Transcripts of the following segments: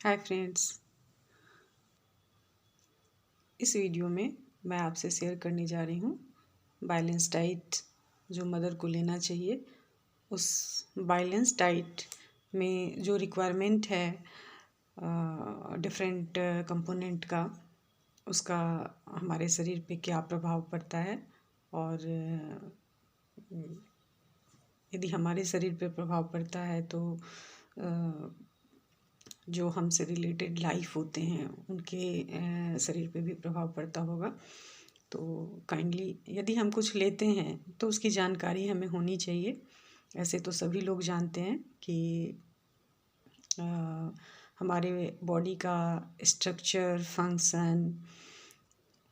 Hi friends. इस video में मैं आपसे शेयर करने जा रही हूँ बैलेंस डाइट जो मदर को लेना चाहिए। उस बैलेंस डाइट में जो रिक्वायरमेंट है डिफरेंट कंपोनेंट का, उसका हमारे शरीर पे क्या प्रभाव पड़ता है और यदि हमारे शरीर पे प्रभाव पड़ता है तो जो हमसे रिलेटेड लाइफ होते हैं उनके शरीर पे भी प्रभाव पड़ता होगा। तो काइंडली यदि हम कुछ लेते हैं तो उसकी जानकारी हमें होनी चाहिए। ऐसे तो सभी लोग जानते हैं कि अ, हमारे बॉडी का स्ट्रक्चर, फंक्शन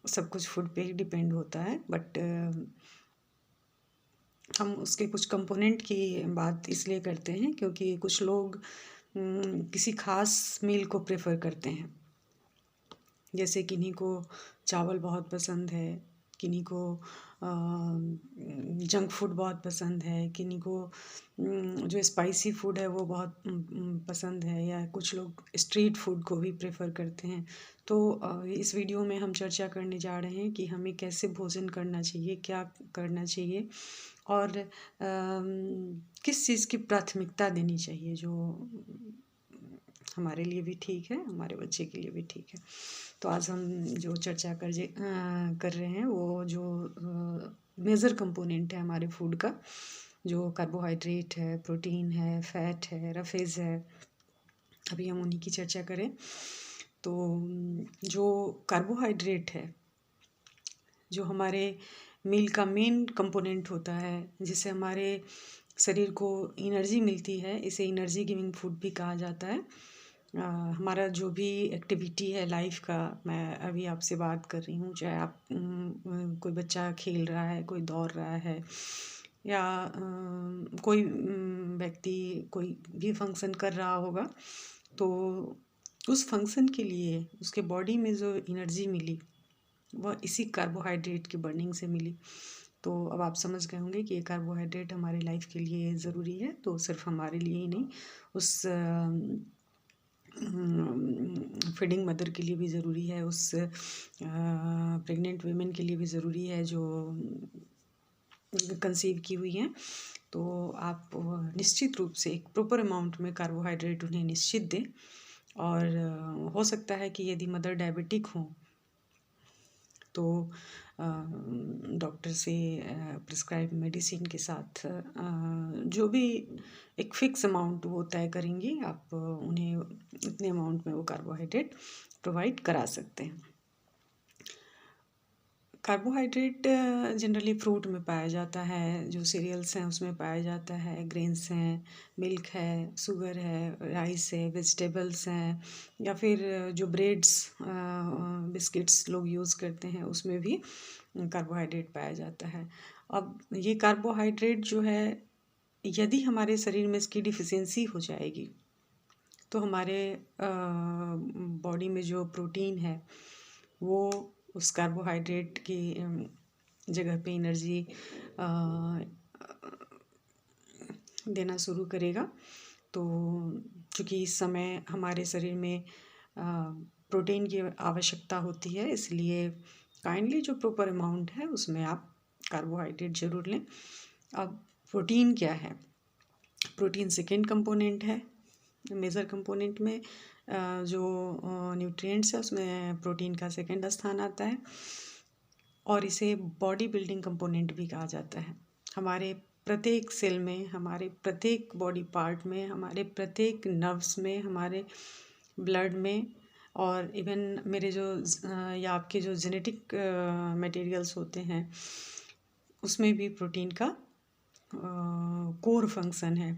सब कुछ फूड पे ही डिपेंड होता है, बट हम उसके कुछ कंपोनेंट की बात इसलिए करते हैं क्योंकि कुछ लोग किसी ख़ास मील को प्रेफर करते हैं। जैसे किन्हीं को चावल बहुत पसंद है, किन्हीं को जंक फूड बहुत पसंद है, किन्हीं को जो स्पाइसी फूड है वो बहुत पसंद है, या कुछ लोग स्ट्रीट फूड को भी प्रेफर करते हैं। तो इस वीडियो में हम चर्चा करने जा रहे हैं कि हमें कैसे भोजन करना चाहिए, क्या करना चाहिए और किस चीज़ की प्राथमिकता देनी चाहिए जो हमारे लिए भी ठीक है, हमारे बच्चे के लिए भी ठीक है। तो आज हम जो चर्चा कर रहे हैं वो जो मेजर कंपोनेंट है हमारे फूड का, जो कार्बोहाइड्रेट है, प्रोटीन है, फैट है, रफेज है, अभी हम उन्हीं की चर्चा करें। तो जो कार्बोहाइड्रेट है, जो हमारे मील का मेन कंपोनेंट होता है, जिससे हमारे शरीर को एनर्जी मिलती है, इसे एनर्जी गिविंग फूड भी कहा जाता है। हमारा जो भी एक्टिविटी है लाइफ का, मैं अभी आपसे बात कर रही हूँ, चाहे आप कोई बच्चा खेल रहा है, कोई दौड़ रहा है, या कोई व्यक्ति कोई भी फंक्शन कर रहा होगा, तो उस फंक्शन के लिए उसके बॉडी में जो एनर्जी मिली वह इसी कार्बोहाइड्रेट की बर्निंग से मिली। तो अब आप समझ गए होंगे कि ये कार्बोहाइड्रेट हमारी लाइफ के लिए ज़रूरी है, तो सिर्फ हमारे लिए ही नहीं, उस फीडिंग मदर के लिए भी ज़रूरी है, उस प्रेग्नेंट वीमेन के लिए भी ज़रूरी है जो कंसीव की हुई हैं। तो आप निश्चित रूप से एक प्रॉपर अमाउंट में कार्बोहाइड्रेट उन्हें निश्चित दें। और हो सकता है कि यदि मदर डायबिटिक हों तो डॉक्टर से प्रिस्क्राइब मेडिसिन के साथ जो भी एक फ़िक्स अमाउंट वो तय करेंगी, आप उन्हें इतने अमाउंट में वो कार्बोहाइड्रेट प्रोवाइड करा सकते हैं। कार्बोहाइड्रेट जनरली फ्रूट में पाया जाता है, जो सीरियल्स हैं उसमें पाया जाता है, ग्रेन्स हैं, मिल्क है, शुगर है, राइस है, वेजिटेबल्स हैं, या फिर जो ब्रेड्स बिस्किट्स लोग यूज़ करते हैं उसमें भी कार्बोहाइड्रेट पाया जाता है। अब ये कार्बोहाइड्रेट जो है, यदि हमारे शरीर में इसकी डिफिशियंसी हो जाएगी तो हमारे बॉडी में जो प्रोटीन है वो उस कार्बोहाइड्रेट की जगह पे एनर्जी देना शुरू करेगा। तो चूँकि इस समय हमारे शरीर में प्रोटीन की आवश्यकता होती है, इसलिए काइंडली जो प्रॉपर अमाउंट है उसमें आप कार्बोहाइड्रेट ज़रूर लें। अब प्रोटीन क्या है? प्रोटीन सेकेंड कंपोनेंट है मेजर कंपोनेंट में। जो न्यूट्रिएंट्स है उसमें प्रोटीन का सेकंड स्थान आता है, और इसे बॉडी बिल्डिंग कंपोनेंट भी कहा जाता है। हमारे प्रत्येक सेल में, हमारे प्रत्येक बॉडी पार्ट में, हमारे प्रत्येक नर्व्स में, हमारे ब्लड में, और इवन मेरे जो या आपके जो जेनेटिक मटेरियल्स होते हैं उसमें भी प्रोटीन का कोर फंक्शन है।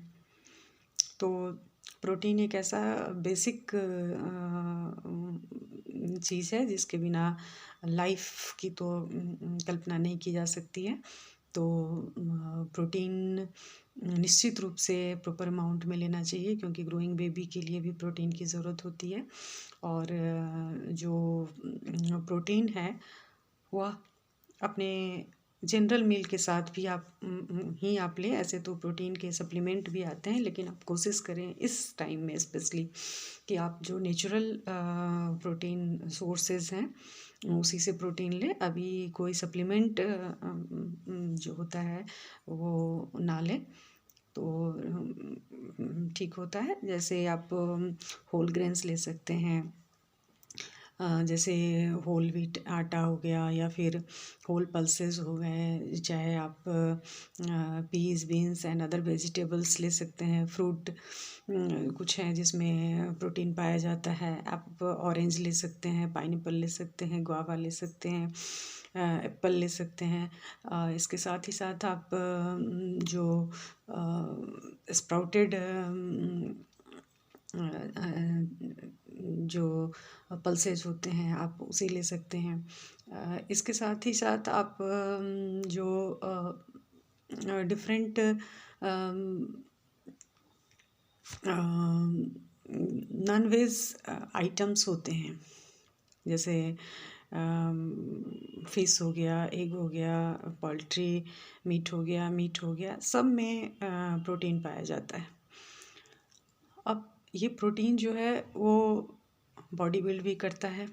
तो प्रोटीन एक ऐसा बेसिक चीज़ है जिसके बिना लाइफ की तो कल्पना नहीं की जा सकती है। तो प्रोटीन निश्चित रूप से प्रॉपर अमाउंट में लेना चाहिए, क्योंकि ग्रोइंग बेबी के लिए भी प्रोटीन की ज़रूरत होती है। और जो प्रोटीन है वह अपने जनरल मील के साथ भी आप लें। ऐसे तो प्रोटीन के सप्लीमेंट भी आते हैं, लेकिन आप कोशिश करें इस टाइम में स्पेशली कि आप जो नेचुरल प्रोटीन सोर्सेज हैं उसी से प्रोटीन लें। अभी कोई सप्लीमेंट जो होता है वो ना लें तो ठीक होता है। जैसे आप होल ग्रेन्स ले सकते हैं, जैसे होल व्हीट आटा हो गया या फिर होल पल्सेस हो गए, चाहे आप peas beans and other vegetables ले सकते हैं। फ्रूट कुछ हैं जिसमें प्रोटीन पाया जाता है। आप ऑरेंज ले सकते हैं, पाइनएप्पल ले सकते हैं, गुआवा ले सकते हैं, एप्पल ले सकते हैं। इसके साथ ही साथ आप जो स्प्राउटेड जो पल्सेस होते हैं आप उसे ले सकते हैं। इसके साथ ही साथ आप जो डिफरेंट नॉन वेज आइटम्स होते हैं, जैसे फिश हो गया, एग हो गया, पोल्ट्री मीट हो गया, सब में प्रोटीन पाया जाता है। अब ये प्रोटीन जो है वो बॉडी बिल्ड भी करता है।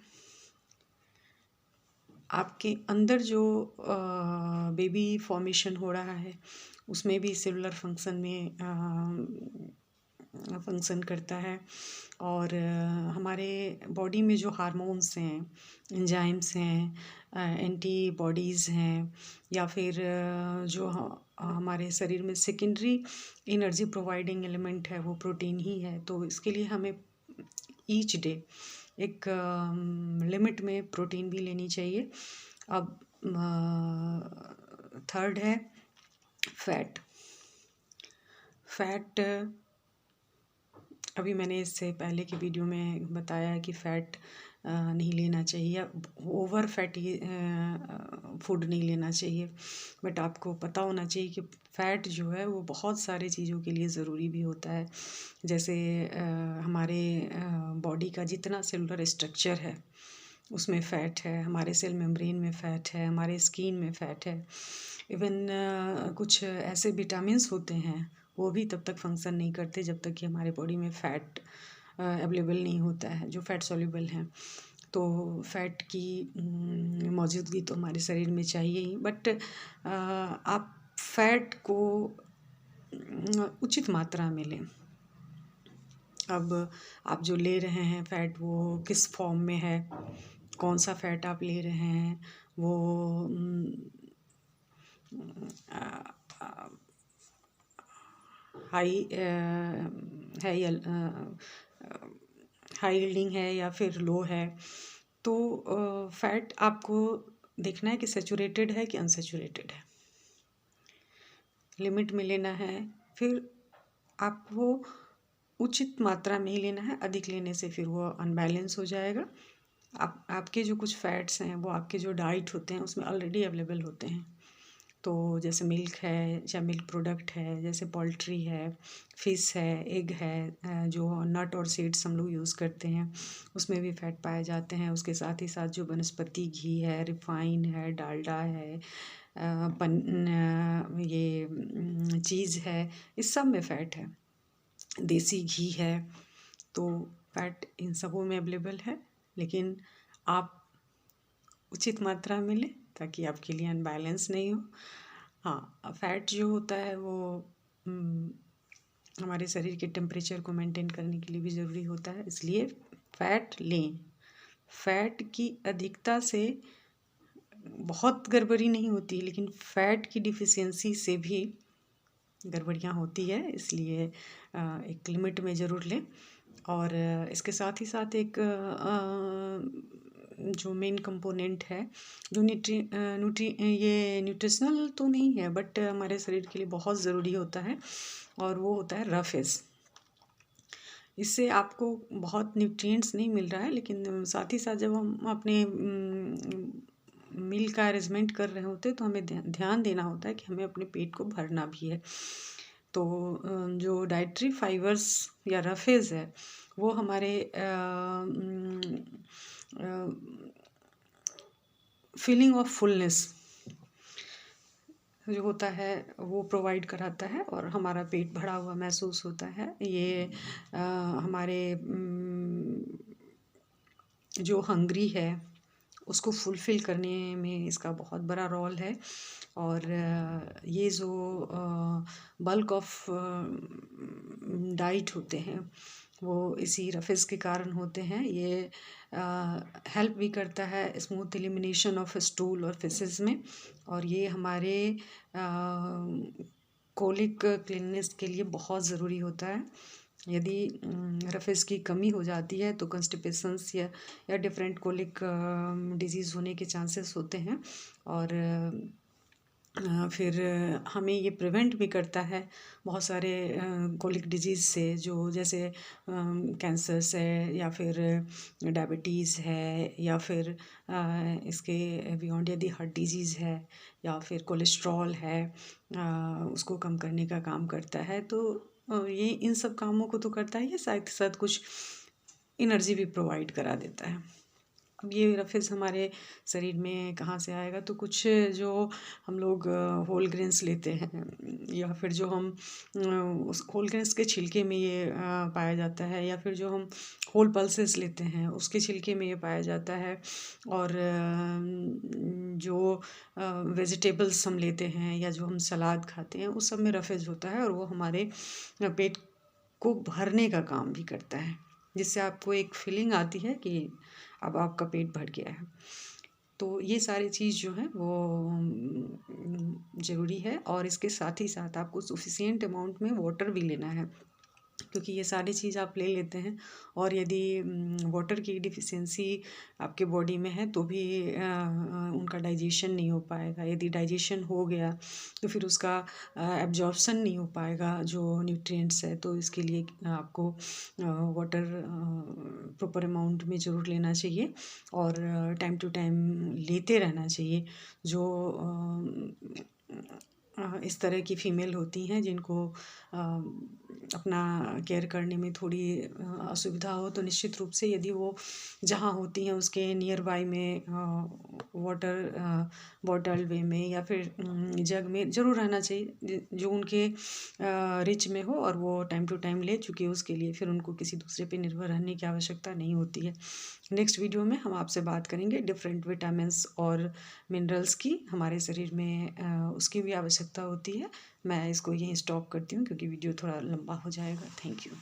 आपके अंदर जो बेबी फॉर्मेशन हो रहा है उसमें भी सेलुलर फंक्शन में फंक्शन करता है। और हमारे बॉडी में जो हार्मोन्स हैं, एंजाइम्स हैं, एंटीबॉडीज़ हैं, या फिर जो हमारे शरीर में सेकेंडरी एनर्जी प्रोवाइडिंग एलिमेंट है वो प्रोटीन ही है। तो इसके लिए हमें ईच डे एक लिमिट में प्रोटीन भी लेनी चाहिए। अब थर्ड है फैट। अभी मैंने इससे पहले की वीडियो में बताया है कि फ़ैट नहीं लेना चाहिए, ओवर फैटी फूड नहीं लेना चाहिए। बट आपको पता होना चाहिए कि फ़ैट जो है वो बहुत सारी चीज़ों के लिए ज़रूरी भी होता है। जैसे हमारे बॉडी का जितना सेलुलर स्ट्रक्चर है उसमें फ़ैट है, हमारे सेल मेम्ब्रेन में फ़ैट है, हमारे स्किन में फ़ैट है। इवन कुछ ऐसे विटामिन्स होते हैं वो भी तब तक फंक्शन नहीं करते जब तक कि हमारे बॉडी में फ़ैट अवेलेबल नहीं होता है, जो फ़ैट सॉल्युबल हैं। तो फ़ैट की मौजूदगी तो हमारे शरीर में चाहिए ही, बट आप फ़ैट को उचित मात्रा में लें। अब आप जो ले रहे हैं फ़ैट वो किस फॉर्म में है, कौन सा फ़ैट आप ले रहे हैं, वो हाई है या हाई यील्डिंग है या फिर लो है। तो फ़ैट आपको देखना है कि सैचुरेटेड है कि अनसैचुरेटेड है, लिमिट में लेना है। फिर आपको उचित मात्रा में ही लेना है, अधिक लेने से फिर वो अनबैलेंस हो जाएगा। आपके जो कुछ फ़ैट्स हैं वो आपके जो डाइट होते हैं उसमें ऑलरेडी अवेलेबल होते हैं। तो जैसे मिल्क है या मिल्क प्रोडक्ट है, जैसे पोल्ट्री है, फ़िश है, एग है, जो नट और सीड्स हम लोग यूज़ करते हैं उसमें भी फ़ैट पाए जाते हैं। उसके साथ ही साथ जो वनस्पति घी है, रिफ़ाइन है, डालडा है, ये चीज़ है, इस सब में फ़ैट है। देसी घी है, तो फ़ैट इन सबों में अवेलेबल है, लेकिन आप उचित मात्रा में लें ताकि आपके लिए अनबैलेंस नहीं हो। हाँ, फ़ैट जो होता है वो हमारे शरीर के टेम्परेचर को मेंटेन करने के लिए भी ज़रूरी होता है, इसलिए फ़ैट लें। फ़ैट की अधिकता से बहुत गड़बड़ी नहीं होती, लेकिन फ़ैट की डिफ़िशियंसी से भी गड़बड़ियाँ होती है, इसलिए एक लिमिट में ज़रूर लें। और इसके साथ ही साथ एक जो मेन कंपोनेंट है, जो ये न्यूट्रिशनल तो नहीं है बट हमारे शरीर के लिए बहुत ज़रूरी होता है, और वो होता है रफेज। इससे आपको बहुत न्यूट्रिएंट्स नहीं मिल रहा है, लेकिन साथ ही साथ जब हम अपने मील का अरेंजमेंट कर रहे होते हैं तो हमें ध्यान देना होता है कि हमें अपने पेट को भरना भी है। तो जो डाइटरी फाइबर्स या रफेज है वो हमारे फीलिंग ऑफ फुलनेस जो होता है वो प्रोवाइड कराता है और हमारा पेट भरा हुआ महसूस होता है। ये हमारे जो हंग्री है उसको फुलफ़िल करने में इसका बहुत बड़ा रोल है। और ये जो बल्क ऑफ डाइट होते हैं वो इसी रफेज़ के कारण होते हैं। ये हेल्प भी करता है स्मूथ एलिमिनेशन ऑफ स्टूल और फेसेस में, और ये हमारे कोलिक क्लीननेस के लिए बहुत ज़रूरी होता है। यदि रफेज़ की कमी हो जाती है तो कॉन्स्टिपेशंस या डिफरेंट कोलिक डिजीज़ होने के चांसेस होते हैं। और फिर हमें ये प्रिवेंट भी करता है बहुत सारे कोलिक डिजीज़ से, जो जैसे कैंसर्स है या फिर डायबिटीज़ है या फिर इसके बियॉन्ड यदि हार्ट डिजीज़ है या फिर कोलेस्ट्रॉल है, उसको कम करने का काम करता है। तो ये इन सब कामों को तो करता ही है, साथ ही साथ कुछ एनर्जी भी प्रोवाइड करा देता है। अब ये रफेज़ हमारे शरीर में कहाँ से आएगा, तो कुछ जो हम लोग होल ग्रेन्स लेते हैं या फिर जो हम उस होल ग्रेन्स के छिलके में ये पाया जाता है, या फिर जो हम होल पल्सेस लेते हैं उसके छिलके में ये पाया जाता है। और जो वेजिटेबल्स हम लेते हैं या जो हम सलाद खाते हैं उस सब में रफेज़ होता है, और वो हमारे पेट को भरने का काम भी करता है, जिससे आपको एक फीलिंग आती है कि अब आपका पेट भर गया है। तो ये सारी चीज़ जो है वो ज़रूरी है, और इसके साथ ही साथ आपको सफिशिएंट अमाउंट में वाटर भी लेना है, क्योंकि ये सारी चीज़ आप ले लेते हैं और यदि वाटर की डिफिशियंसी आपके बॉडी में है तो भी उनका डाइजेशन नहीं हो पाएगा। यदि डाइजेशन हो गया तो फिर उसका एब्जॉर्प्शन नहीं हो पाएगा जो न्यूट्रिएंट्स है। तो इसके लिए आपको वाटर प्रॉपर अमाउंट में ज़रूर लेना चाहिए और टाइम टू टाइम लेते रहना चाहिए। जो इस तरह की फ़ीमेल होती हैं जिनको अपना केयर करने में थोड़ी असुविधा हो, तो निश्चित रूप से यदि वो जहाँ होती हैं उसके नियर बाय में वाटर बॉटल वे में या फिर जग में ज़रूर रहना चाहिए, जो उनके रिच में हो और वो टाइम टू टाइम ले, चूँकि उसके लिए फिर उनको किसी दूसरे पे निर्भर रहने की आवश्यकता नहीं होती है। नेक्स्ट वीडियो में हम आपसे बात करेंगे डिफरेंट विटामिन्स और मिनरल्स की, हमारे शरीर में उसकी भी आवश्यकता होती है। मैं इसको यहीं स्टॉप करती हूँ क्योंकि वीडियो थोड़ा लंबा हो जाएगा। Thank you.